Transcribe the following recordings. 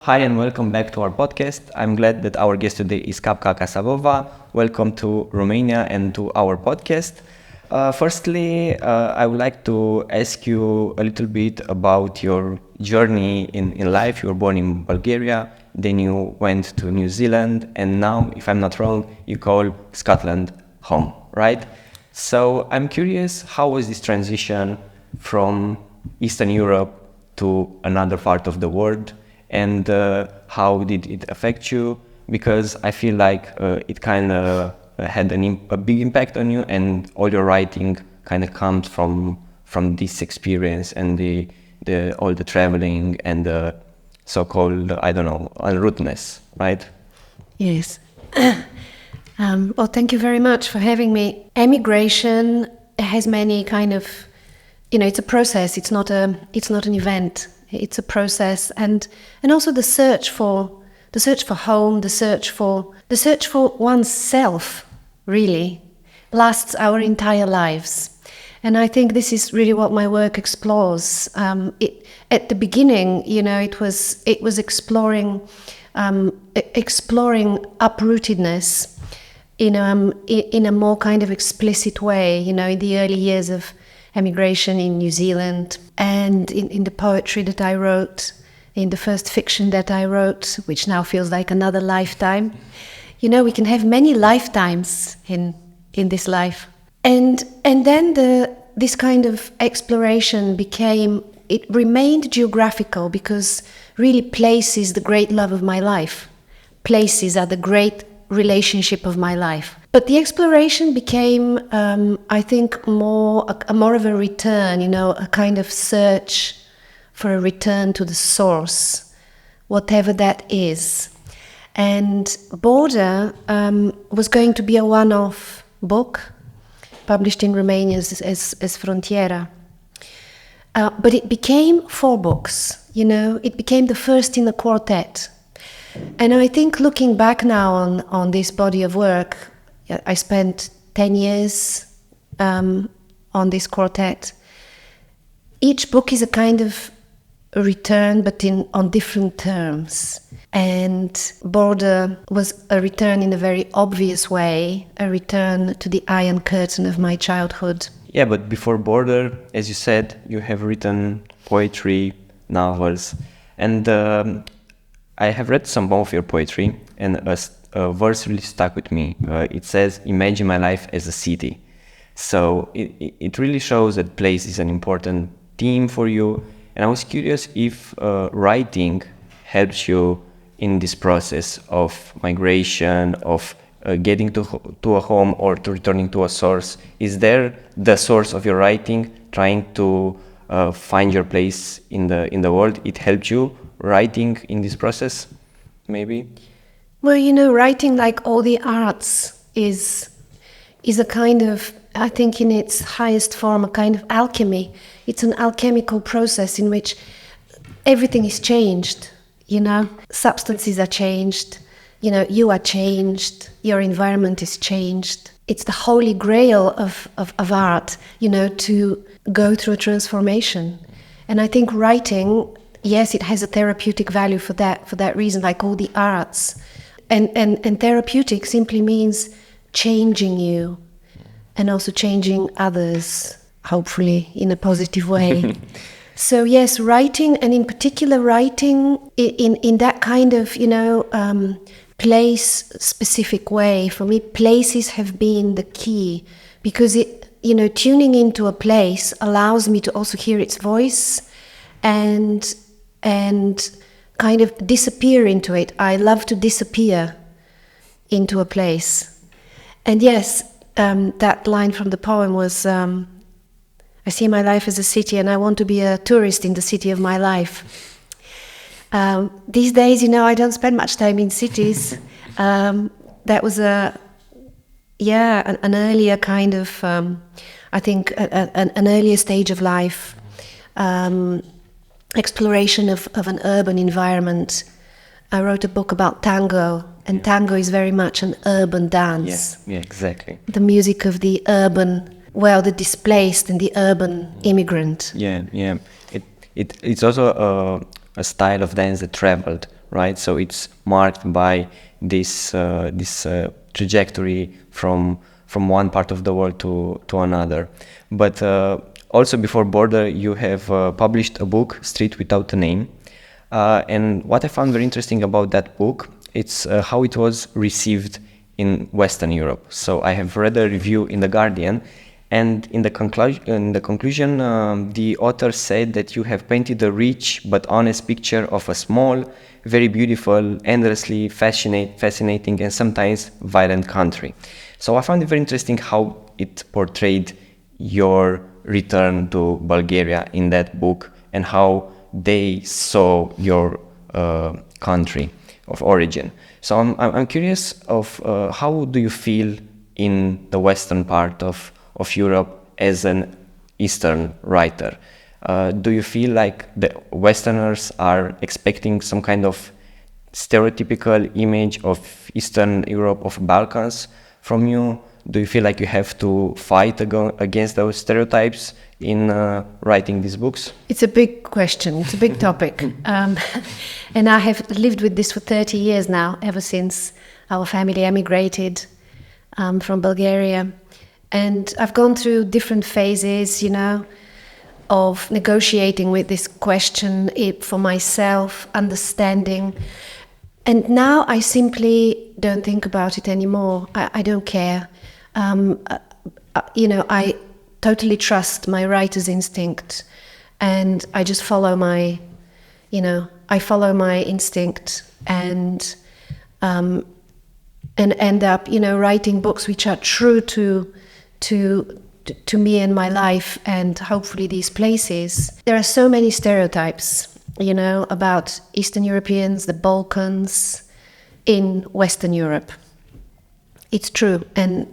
Hi and welcome back to our podcast. I'm glad that our guest today is Kapka Kassabova. Welcome to Romania and to our podcast. Firstly, I would like to ask you a little bit about your journey in life. You were born in Bulgaria, then you went to New Zealand, and now, if I'm not wrong, you call Scotland home, right? So I'm curious, how was this transition from Eastern Europe to another part of the world, and how did it affect you? Because I feel like it kind of had a big impact on you, and all your writing kind of comes from this experience and all the traveling and the so-called, I don't know, en routeness, right? Yes. Well, thank you very much for having me. Emigration has many kind of, it's a process. It's not an event. It's a process, and also the search for home, the search for oneself, really, lasts our entire lives. And I think this is really what my work explores. At the beginning, it was exploring uprootedness in a more kind of explicit way. In the early years of emigration in New Zealand, and in the poetry that I wrote, in the first fiction that I wrote, which now feels like another lifetime. We can have many lifetimes in this life. And then this kind of exploration remained geographical, because really place is the great love of my life. Places are the great relationship of my life. But the exploration became, I think, more of a return, a kind of search for a return to the source, whatever that is. And Border was going to be a one-off book, published in Romania as Frontiera. But it became 4 books, it became the first in the quartet. And I think, looking back now on this body of work, I spent 10 years on this quartet. Each book is a kind of a return, but on different terms. And Border was a return in a very obvious way, a return to the Iron Curtain of my childhood. Yeah, but before Border, as you said, you have written poetry, novels, and I have read some of your poetry, and a verse really stuck with me. It says, "Imagine my life as a city." So it really shows that place is an important theme for you. And I was curious if writing helps you in this process of migration, of getting to a home or to returning to a source. Is there the source of your writing, trying to find your place in the world? It helped you writing in this process, maybe? Well, writing, like all the arts, is a kind of, I think in its highest form, a kind of alchemy. It's an alchemical process in which everything is changed, Substances are changed, you are changed, your environment is changed. It's the holy grail of art, to go through a transformation. And I think writing, yes, it has a therapeutic value for that reason, like all the arts. And therapeutic simply means changing you and also changing others, hopefully in a positive way. So yes, writing, and in particular writing in that kind of, place-specific way. For me, places have been the key, because tuning into a place allows me to also hear its voice and kind of disappear into it. I love to disappear into a place. And yes, that line from the poem was, I see my life as a city, and I want to be a tourist in the city of my life. These days, I don't spend much time in cities. That was an earlier kind of, I think, an earlier stage of life. Exploration of an urban environment. I wrote a book about tango, and tango is very much an urban dance. Yeah, exactly. The music of the urban, the displaced and the urban immigrant. Yeah. It's also a style of dance that traveled right? So it's marked by this trajectory from one part of the world to another. But also before Border, you have published a book, Street Without a Name. And what I found very interesting about that book, it's how it was received in Western Europe. So I have read a review in The Guardian, and in the conclusion, the author said that you have painted a rich but honest picture of a small, very beautiful, endlessly fascinating and sometimes violent country. So I found it very interesting how it portrayed your return to Bulgaria in that book and how they saw your country of origin. So I'm curious of how do you feel in the western part of Europe as an Eastern writer? Do you feel like the Westerners are expecting some kind of stereotypical image of Eastern Europe, of Balkans from you? Do you feel like you have to fight against those stereotypes in writing these books? It's a big question. It's a big topic. And I have lived with this for 30 years now, ever since our family emigrated from Bulgaria. And I've gone through different phases, of negotiating with this question for myself, understanding. And now I simply don't think about it anymore. I don't care. I totally trust my writer's instinct, and I just follow my instinct and end up, writing books which are true to me and my life, and hopefully these places. There are so many stereotypes, about Eastern Europeans, the Balkans, in Western Europe. It's true, and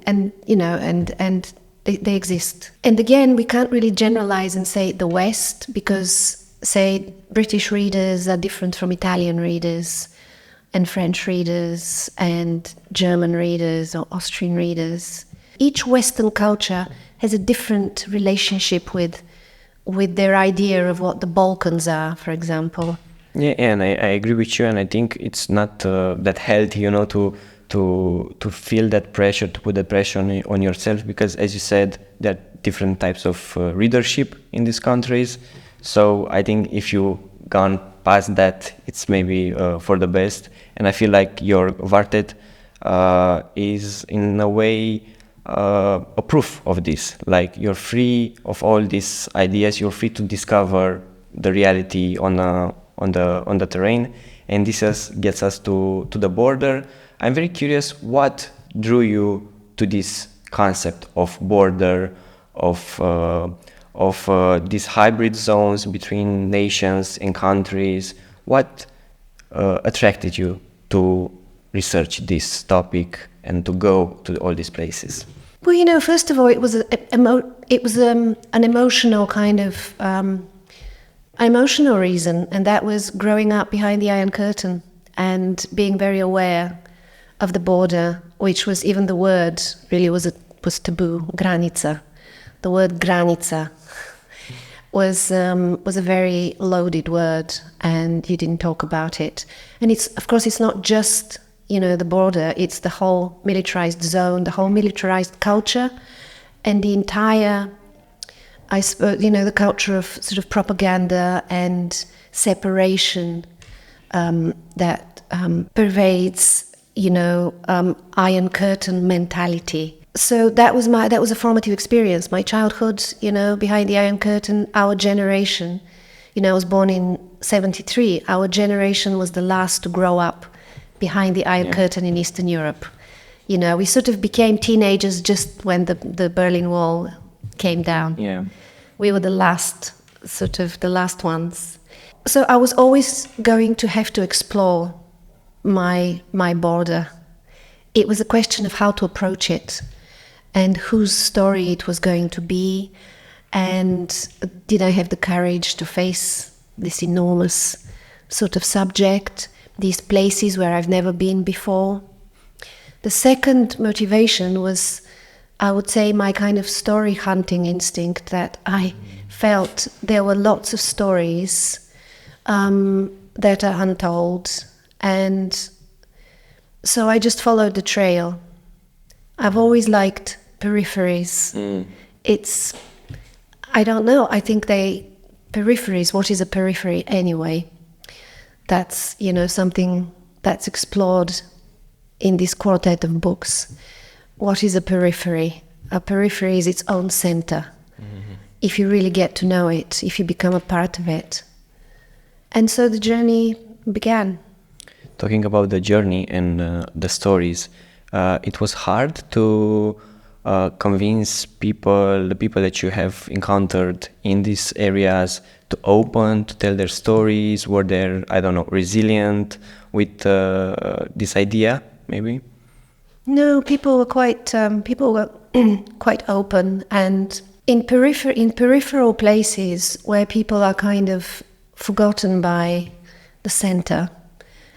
they exist. And again, we can't really generalize and say the West, because, say, British readers are different from Italian readers, and French readers, and German readers, or Austrian readers. Each Western culture has a different relationship with their idea of what the Balkans are, for example. Yeah, and I agree with you, and I think it's not that healthy, to feel that pressure, to put that pressure on yourself, because, as you said, there are different types of readership in these countries. So I think if you gone past that, it's maybe for the best. And I feel like your Vartet is in a way a proof of this. Like, you're free of all these ideas, you're free to discover the reality on the terrain, and this gets us to the border. I'm very curious, what drew you to this concept of border, of these hybrid zones between nations and countries? What attracted you to research this topic and to go to all these places? Well, first of all, it was an emotional kind of emotional reason, and that was growing up behind the Iron Curtain and being very aware of the border, which was, even the word really was taboo. Granica. The word granica was a very loaded word, and you didn't talk about it. And of course it's not just the border, it's the whole militarized zone, the whole militarized culture, and the entire, I suppose, the culture of sort of propaganda and separation that pervades, Iron Curtain mentality. So that was a formative experience. My childhood, behind the Iron Curtain, our generation, I was born in 1973. Our generation was the last to grow up behind the Iron Curtain in Eastern Europe. We sort of became teenagers just when the Berlin Wall came down. Yeah. We were the last ones. So I was always going to have to explore my border. It was a question of how to approach it and whose story it was going to be, and did I have the courage to face this enormous sort of subject, these places where I've never been before. The second motivation was, I would say, my kind of story hunting instinct, that I felt there were lots of stories that are untold, And so I just followed the trail. I've always liked peripheries. I don't know, I think peripheries, what is a periphery anyway? That's, something that's explored in this quartet of books. What is a periphery? A periphery is its own center. If you really get to know it, if you become a part of it. And so the journey began. Talking about the journey and the stories, it was hard to convince the people that you have encountered in these areas to open, to tell their stories. Were they, resilient with this idea, maybe? No, people were quite quite open, and in peripheral places where people are kind of forgotten by the center,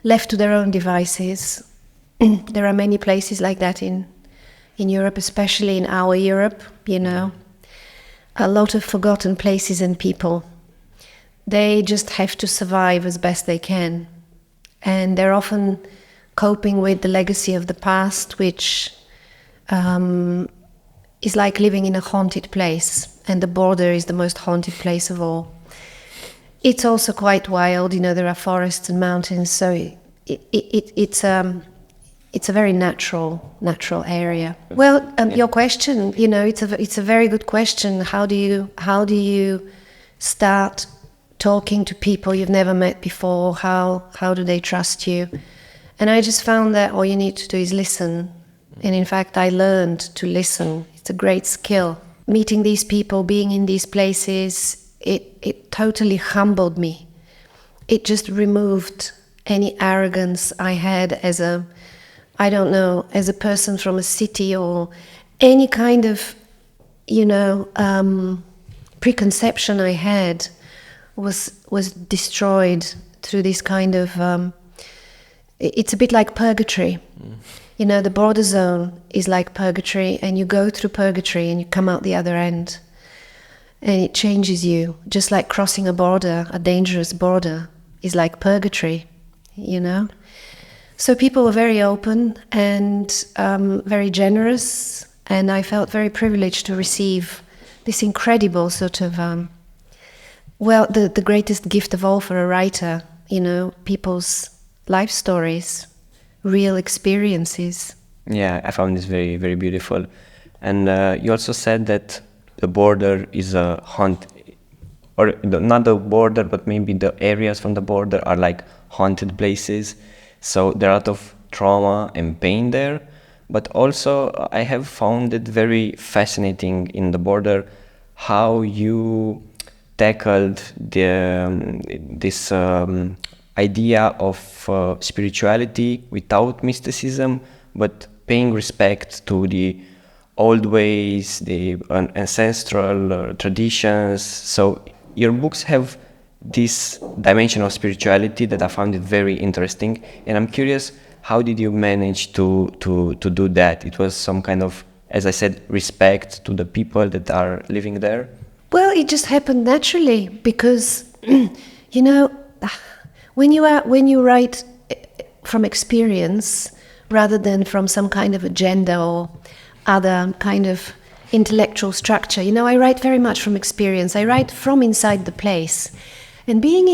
left to their own devices. There are many places like that in Europe, especially in our Europe, a lot of forgotten places and people. They just have to survive as best they can. And they're often coping with the legacy of the past, which is like living in a haunted place. And the border is the most haunted place of all. It's also quite wild, there are forests and mountains, so it's a very natural area. Well, your question, it's a very good question. How do you start talking to people you've never met before? How do they trust you? And I just found that all you need to do is listen. And in fact, I learned to listen. It's a great skill. Meeting these people, being in these places, it totally humbled me. It just removed any arrogance I had as a person from a city, or any kind of, preconception I had was destroyed through this kind of, it's a bit like purgatory. The border zone is like purgatory, and you go through purgatory and you come out the other end. And it changes you, just like crossing a border, a dangerous border, is like purgatory, So people were very open and very generous, and I felt very privileged to receive this incredible sort of, the greatest gift of all for a writer, people's life stories, real experiences. Yeah, I found this very, very beautiful. And you also said that the border is a not the border, but maybe the areas from the border are like haunted places. So there are a lot of trauma and pain there. But also I have found it very fascinating in the border how you tackled this idea of spirituality without mysticism, but paying respect to the old ways, the ancestral traditions. So your books have this dimension of spirituality that I found it very interesting, and I'm curious, how did you manage to do that? It was some kind of, as I said, respect to the people that are living there? Well, it just happened naturally because, when you write from experience rather than from some kind of agenda or other kind of intellectual structure, I write very much from experience. I write from inside the place. And being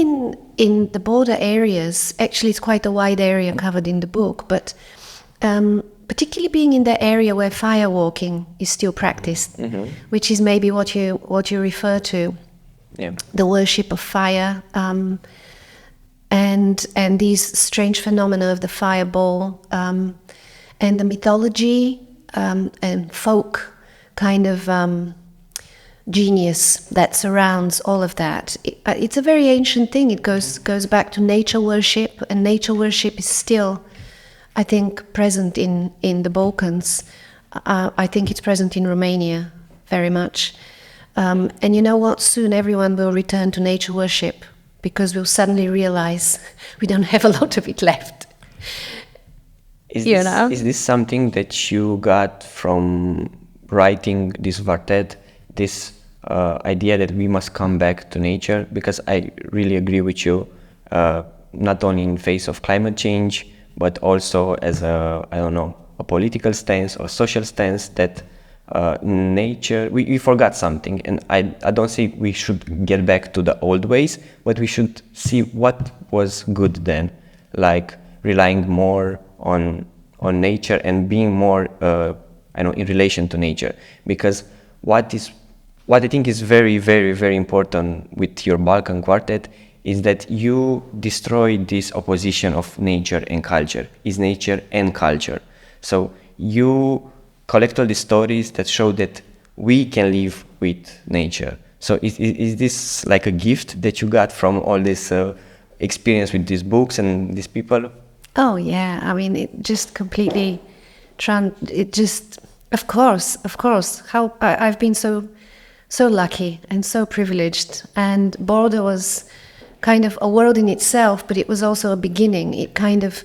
in the border areas, actually it's quite a wide area covered in the book, but particularly being in the area where fire walking is still practiced, which is maybe what you refer to, the worship of fire, and these strange phenomena of the fireball, and the mythology and folk kind of genius that surrounds all of that. It's a very ancient thing. It goes back to nature worship, and nature worship is still, I think, present in the Balkans. I think it's present in Romania very much. And you know what? Soon everyone will return to nature worship because we'll suddenly realize we don't have a lot of it left. Is this something that you got from writing this quartet, this idea that we must come back to nature? Because I really agree with you. not only in face of climate change, but also as a, I don't know, a political stance or social stance that nature, we forgot something. And I don't say we should get back to the old ways, but we should see what was good then, like relying more on nature and being more, in relation to nature. Because what I think is very, very, very important with your Balkan Quartet is that you destroy this opposition of nature and culture, is nature and culture. So you collect all the stories that show that we can live with nature. So is this like a gift that you got from all this experience with these books and these people? Oh yeah, I mean, it just completely, of course, how I've been so lucky and so privileged, and Border was kind of a world in itself, but it was also a beginning. It kind of,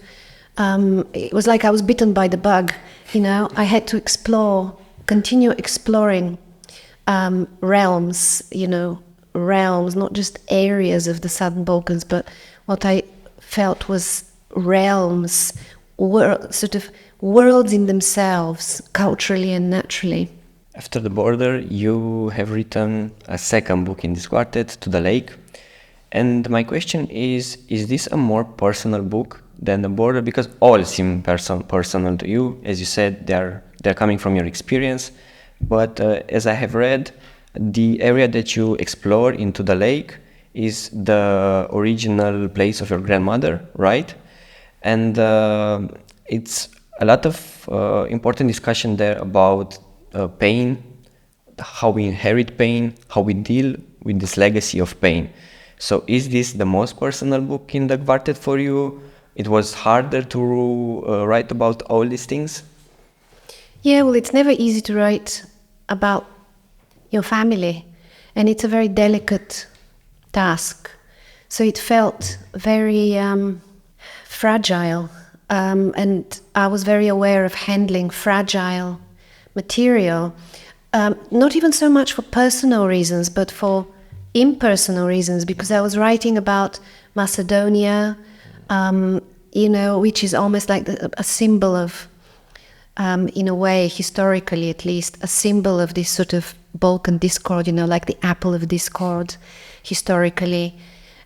it was like I was bitten by the bug, you know. I had to continue exploring realms, not just areas of the Southern Balkans, but what I felt was realms, sort of worlds in themselves, culturally and naturally. After the Border, you have written a second book in this quartet, To the Lake. And my question is this a more personal book than the Border? Because all seem personal to you. As you said, they're coming from your experience. But as I have read, the area that you explore into the lake is the original place of your grandmother, right? And it's a lot of important discussion there about pain, how we inherit pain, how we deal with this legacy of pain. So is this the most personal book in the quartet for you? It was harder to write about all these things? Yeah, well, it's never easy to write about your family, and it's a very delicate task. So it felt very fragile, and I was very aware of handling fragile material, not even so much for personal reasons, but for impersonal reasons, because I was writing about Macedonia, which is almost like a symbol of, in a way, historically at least, a symbol of this sort of Balkan discord, like the apple of discord, historically.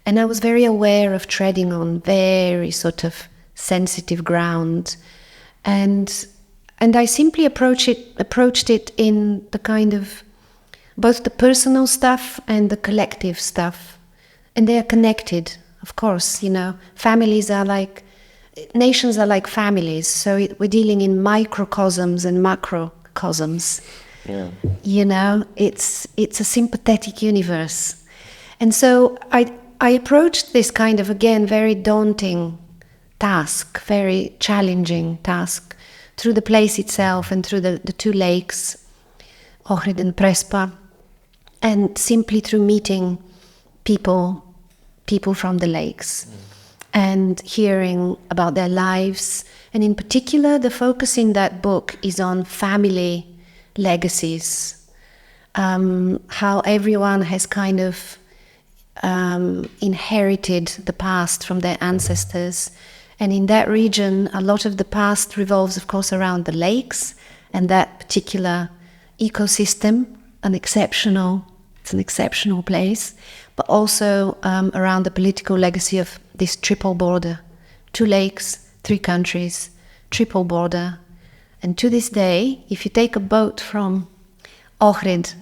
And I was very aware of treading on very sort of sensitive ground. And I simply approached it in the kind of both the personal stuff and the collective stuff. And they are connected, of course, nations are like families. So we're dealing in microcosms and macrocosms. Yeah. It's a sympathetic universe. And so I approached this kind of, again, very daunting task, very challenging task, through the place itself and through the two lakes, Ohrid and Prespa, and simply through meeting people from the lakes and hearing about their lives. And in particular, the focus in that book is on family legacies, how everyone has kind of inherited the past from their ancestors. And in that region, a lot of the past revolves, of course, around the lakes and that particular ecosystem, it's an exceptional place, but also around the political legacy of this triple border, 2 lakes, 3 countries, triple border. And to this day, if you take a boat from Ohrid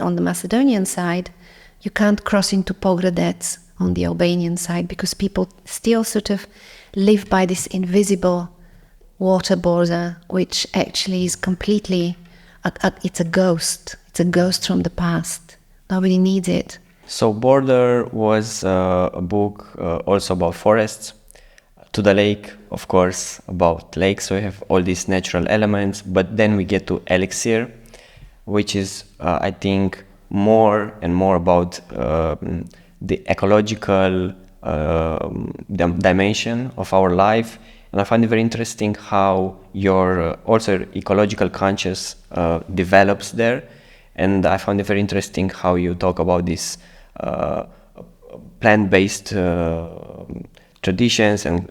on the Macedonian side, you can't cross into Pogradec on the Albanian side, because people still sort of live by this invisible water border, which actually is completely, it's a ghost. It's a ghost from the past. Nobody needs it. So Border was a book also about forests. To the Lake, of course, about lakes. So we have all these natural elements, but then we get to Elixir, which is, I think, more and more about the ecological dimension of our life. And I find it very interesting how your also ecological conscious develops there. And I found it very interesting how you talk about this plant-based traditions and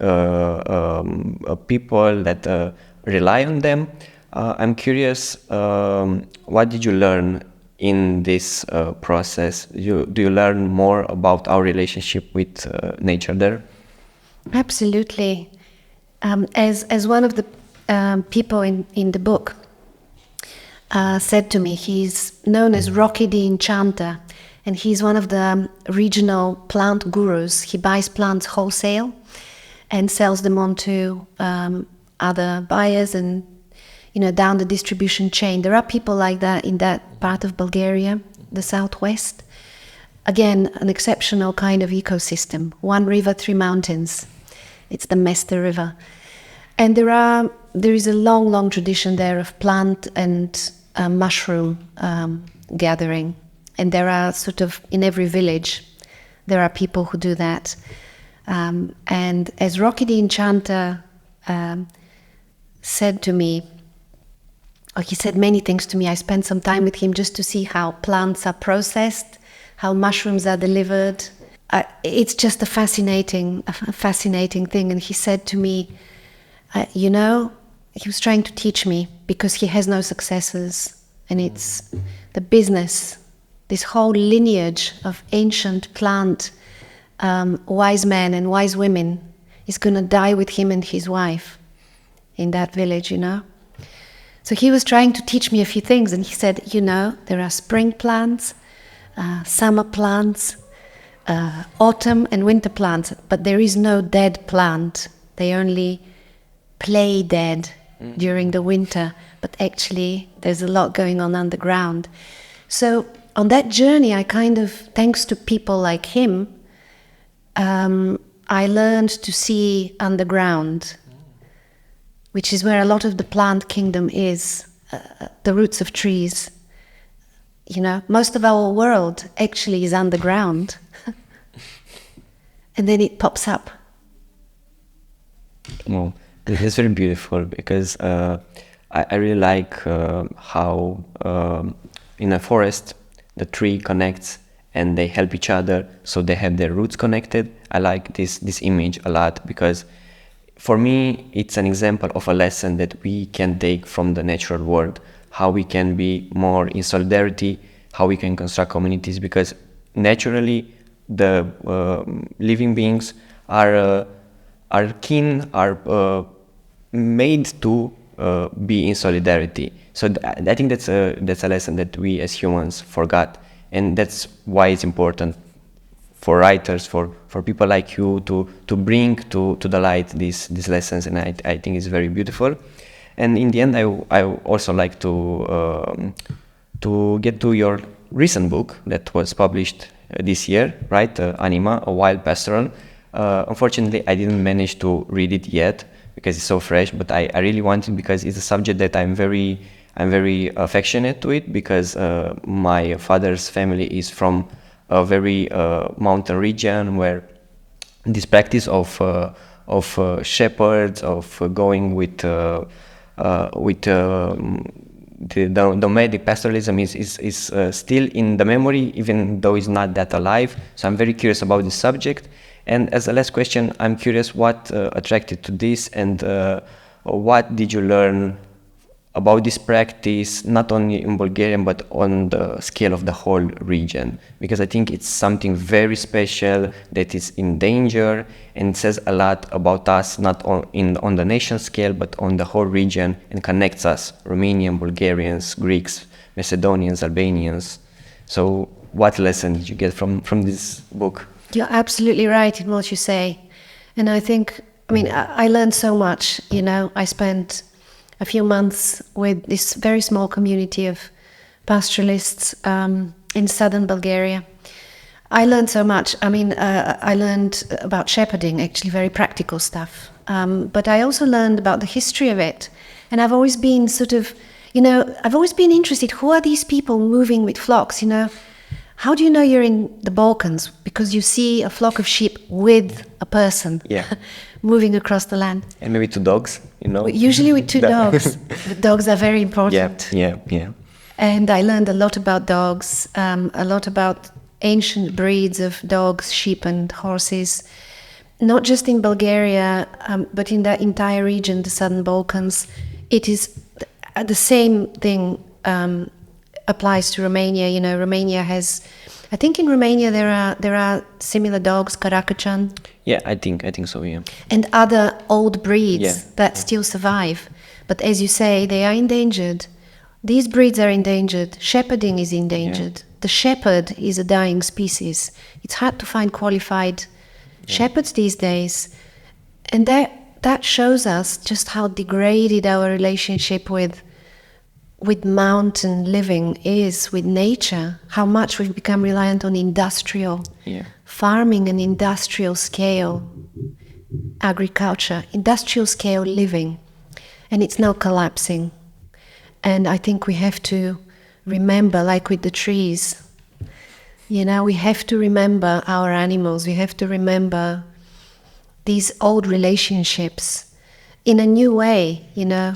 people that rely on them. I'm curious, what did you learn in this process? Do you learn more about our relationship with nature there? Absolutely. As one of the people in the book said to me, he's known as Rocky the Enchanter, and he's one of the regional plant gurus. He buys plants wholesale and sells them on to other buyers and down the distribution chain. There are people like that in that part of Bulgaria, the southwest. Again, an exceptional kind of ecosystem. One river, three mountains. It's the Mester River. And there is a long, long tradition there of plant and mushroom gathering. And there are sort of, in every village, there are people who do that. And as Rocky the Enchanter said to me, he said many things to me. I spent some time with him just to see how plants are processed, how mushrooms are delivered. It's just a fascinating thing. And he said to me, he was trying to teach me because he has no successors. And it's the business, this whole lineage of ancient plant wise men and wise women is going to die with him and his wife in that village, So he was trying to teach me a few things, and he said, there are spring plants, summer plants, autumn and winter plants, but there is no dead plant. They only play dead during the winter, but actually there's a lot going on underground. So on that journey, I kind of, thanks to people like him, I learned to see underground, which is where a lot of the plant kingdom is, the roots of trees. Most of our world actually is underground. And then it pops up. Well, it is very beautiful because I really like how in a forest the tree connects and they help each other, so they have their roots connected. I like this image a lot because for me it's an example of a lesson that we can take from the natural world, how we can be more in solidarity, how we can construct communities, because naturally the living beings are made to be in solidarity. So I think that's a lesson that we as humans forgot, and that's why it's important for writers, for people like you to bring to the light these lessons, and I think it's very beautiful. And in the end, I also like to get to your recent book that was published this year, right? Anima, A Wild Pastoral. Unfortunately, I didn't manage to read it yet because it's so fresh, but I really want it because it's a subject that I'm very affectionate to it, because my father's family is from a very mountain region where this practice of shepherds, of going with the nomadic pastoralism is still in the memory, even though it's not that alive. So I'm very curious about this subject. And as a last question, I'm curious what attracted to this, and what did you learn about this practice, not only in Bulgaria, but on the scale of the whole region? Because I think it's something very special that is in danger, and it says a lot about us, not on the nation scale, but on the whole region, and connects us, Romanian, Bulgarians, Greeks, Macedonians, Albanians. So what lesson did you get from this book? You're absolutely right in what you say. And I think, I learned so much, I spent a few months with this very small community of pastoralists in southern Bulgaria. I learned so much. I learned about shepherding, actually very practical stuff. But I also learned about the history of it. And I've always been I've always been interested, who are these people moving with flocks, How do you know you're in the Balkans? Because you see a flock of sheep with a person moving across the land. And maybe two dogs, Usually with two dogs. The dogs are very important. Yeah. And I learned a lot about dogs, a lot about ancient breeds of dogs, sheep, and horses, not just in Bulgaria, but in the entire region, the Southern Balkans. It is the same thing applies to Romania. You know, Romania has, I think in Romania there are similar dogs, Caracachan. Yeah, I think so, yeah. And other old breeds Yeah. that still survive. But as you say, they are endangered. These breeds are endangered. Shepherding is endangered. The shepherd is a dying species. It's hard to find qualified shepherds these days. And that shows us just how degraded our relationship with mountain living is, with nature, how much we've become reliant on industrial farming and industrial scale agriculture, industrial scale living. And it's now collapsing. And I think we have to remember, like with the trees, you know, we have to remember our animals. We have to remember these old relationships in a new way, you know.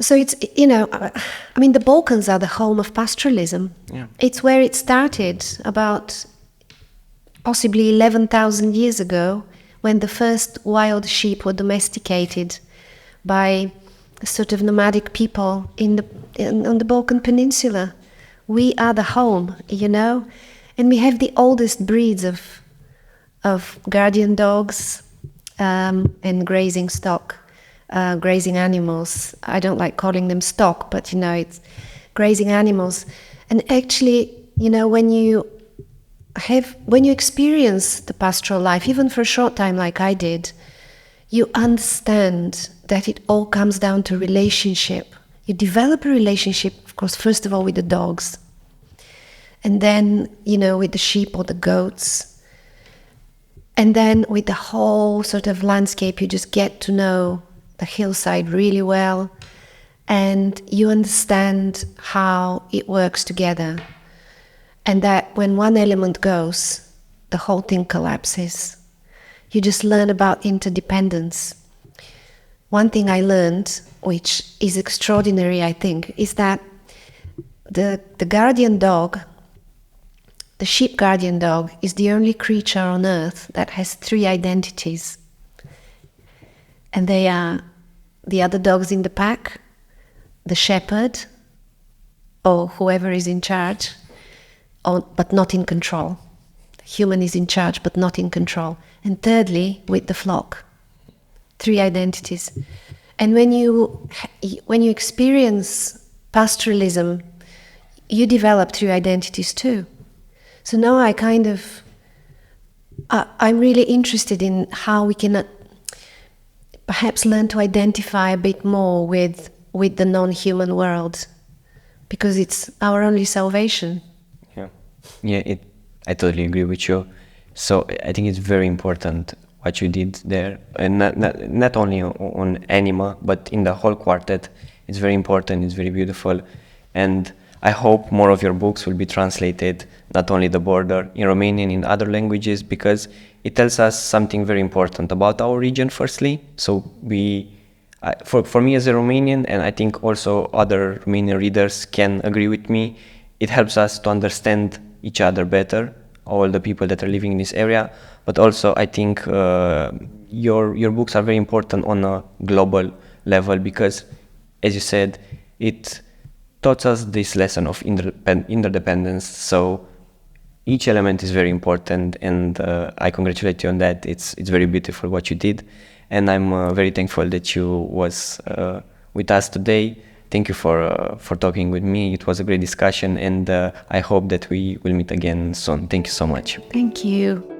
So it's, you know, I mean, the Balkans are the home of pastoralism. Yeah. It's where it started about possibly 11,000 years ago, when the first wild sheep were domesticated by a sort of nomadic people on the Balkan Peninsula. We are the home, you know, and we have the oldest breeds of guardian dogs and grazing stock, grazing animals. I don't like calling them stock, but, you know, it's grazing animals. And actually, you know, when you experience the pastoral life, even for a short time like I did, you understand that it all comes down to relationship. You develop a relationship, of course, first of all with the dogs, and then, you know, with the sheep or the goats, and then with the whole sort of landscape. You just get to know the hillside really well, and you understand how it works together, and that when one element goes, the whole thing collapses. You just learn about interdependence. One thing I learned, which is extraordinary, I think, is that the guardian dog, the sheep guardian dog, is the only creature on earth that has 3 identities. And they are the other dogs in the pack, the shepherd, or whoever is in charge, but not in control. The human is in charge, but not in control. And thirdly, with the flock. 3 identities. And when you experience pastoralism, you develop 3 identities too. So now I'm really interested in how we can perhaps learn to identify a bit more with the non-human world, because it's our only salvation. I totally agree with you. So I think it's very important what you did there, and not only on Anima, but in the whole quartet. It's very important, it's very beautiful, and I hope more of your books will be translated, not only the border, in Romanian, in other languages, because it tells us something very important about our region, firstly. So for me as a Romanian, and I think also other Romanian readers can agree with me, it helps us to understand each other better, all the people that are living in this area. But also I think your books are very important on a global level, because, as you said, it taught us this lesson of interdependence. So each element is very important, and I congratulate you on that. It's very beautiful what you did, and I'm very thankful that you was with us today. Thank you for talking with me. It was a great discussion, and I hope that we will meet again soon. Thank you so much. Thank you.